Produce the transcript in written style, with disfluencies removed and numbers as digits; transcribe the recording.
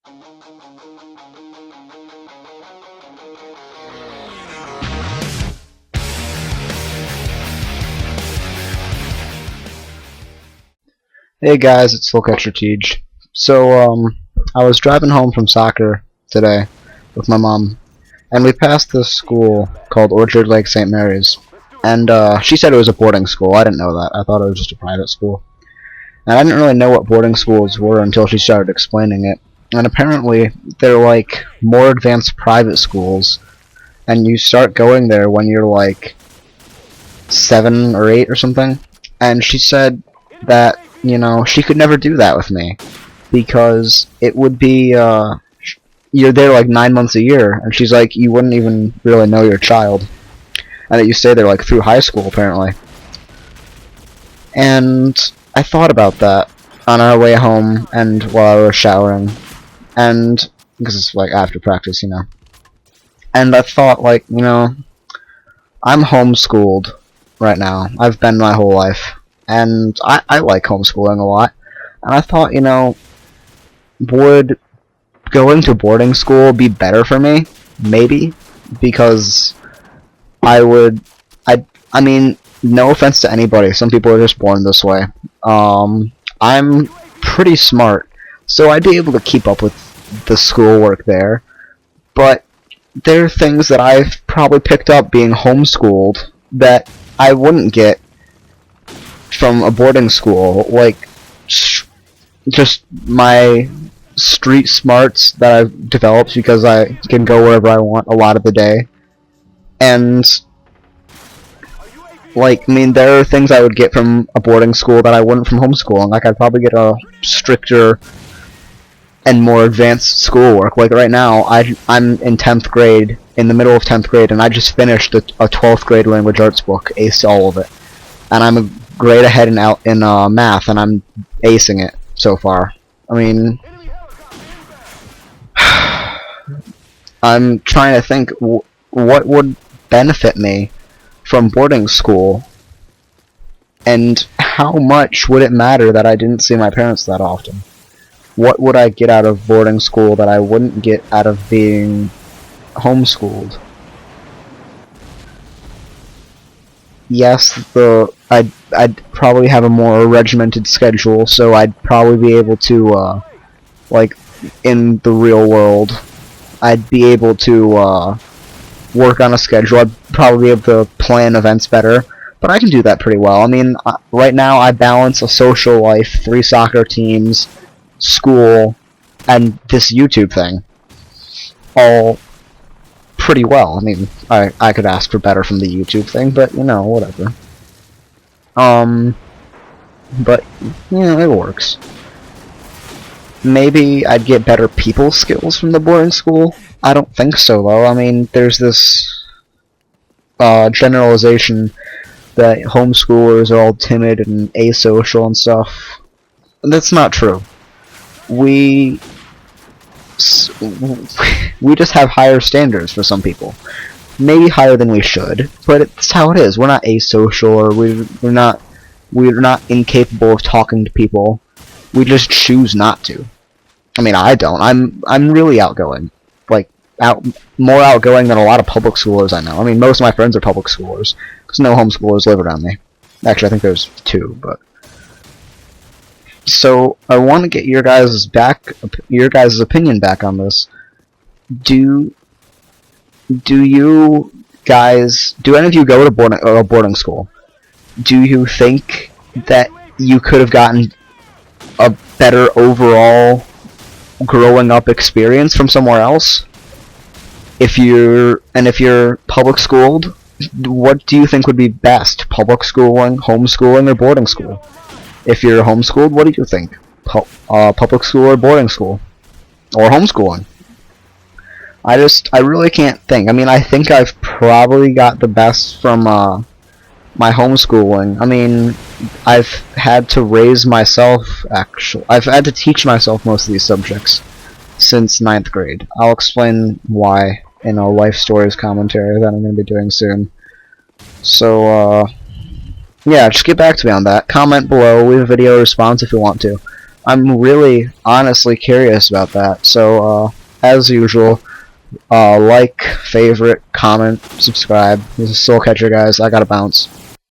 Hey guys, it's Full Catcher Teej. I was driving home from soccer today with my mom, and we passed this school called Orchard Lake St. Mary's. And she said it was a boarding school. I didn't know that. I thought it was just a private school. And I didn't really know what boarding schools were until she started explaining it. And apparently, they're like more advanced private schools, and you start going there when you're like 7 or 8 or something. And she said that, you know, she could never do that with me because it would be you're there like 9 months a year, and she's like, you wouldn't even really know your child, and that you stay there like through high school apparently. And I thought about that on our way home and while I was showering, and because it's like after practice, you know. And I thought, like, you know, I'm homeschooled right now. I've been my whole life. And I like homeschooling a lot. And I thought, you know, would going to boarding school be better for me? Maybe. Because I mean, no offense to anybody. Some people are just born this way. I'm pretty smart. So I'd be able to keep up with the schoolwork there. But there are things that I've probably picked up being homeschooled that I wouldn't get from a boarding school, like just my street smarts that I've developed because I can go wherever I want a lot of the day. And like, I mean, there are things I would get from a boarding school that I wouldn't from homeschooling. Like, I'd probably get a stricter and more advanced schoolwork. Like right now, I'm in 10th grade, in the middle of 10th grade, and I just finished a 12th grade language arts book, aced all of it, and I'm a grade ahead in math, and I'm acing it so far. I mean, I'm trying to think what would benefit me from boarding school, and how much would it matter that I didn't see my parents that often? What would I get out of boarding school that I wouldn't get out of being homeschooled? Yes, I'd probably have a more regimented schedule, so I'd probably be able to, like, in the real world, I'd be able to, work on a schedule. I'd probably be able to plan events better, but I can do that pretty well. I mean, right now I balance a social life, 3 soccer teams, school, and this YouTube thing, all pretty well. I mean, I could ask for better from the YouTube thing, but, you know, whatever. But, you know, it works. Maybe I'd get better people skills from the boarding school? I don't think so, though. I mean, there's this generalization that homeschoolers are all timid and asocial and stuff. That's not true. We just have higher standards for some people. Maybe higher than we should, but it's how it is. We're not asocial, or we're not incapable of talking to people. We just choose not to. I mean, I don't. I'm really outgoing. Like, more outgoing than a lot of public schoolers I know. I mean, most of my friends are public schoolers, because no homeschoolers live around me. Actually, I think there's 2, but... So, I want to get your guys' opinion back on this. Do you guys... Do any of you go to boarding school? Do you think that you could have gotten a better overall growing up experience from somewhere else? If you're public schooled, what do you think would be best? Public schooling, homeschooling, or boarding school? If you're homeschooled, what do you think? Public school or boarding school? Or homeschooling? I really can't think. I mean, I think I've probably got the best from my homeschooling. I mean, I've had to raise myself, actually. I've had to teach myself most of these subjects since 9th grade. I'll explain why in a life stories commentary that I'm going to be doing soon. So, yeah, just get back to me on that. Comment below, leave a video response if you want to. I'm really honestly curious about that. So as usual, like, favorite, comment, subscribe. This is Soul Catcher, guys. I gotta bounce.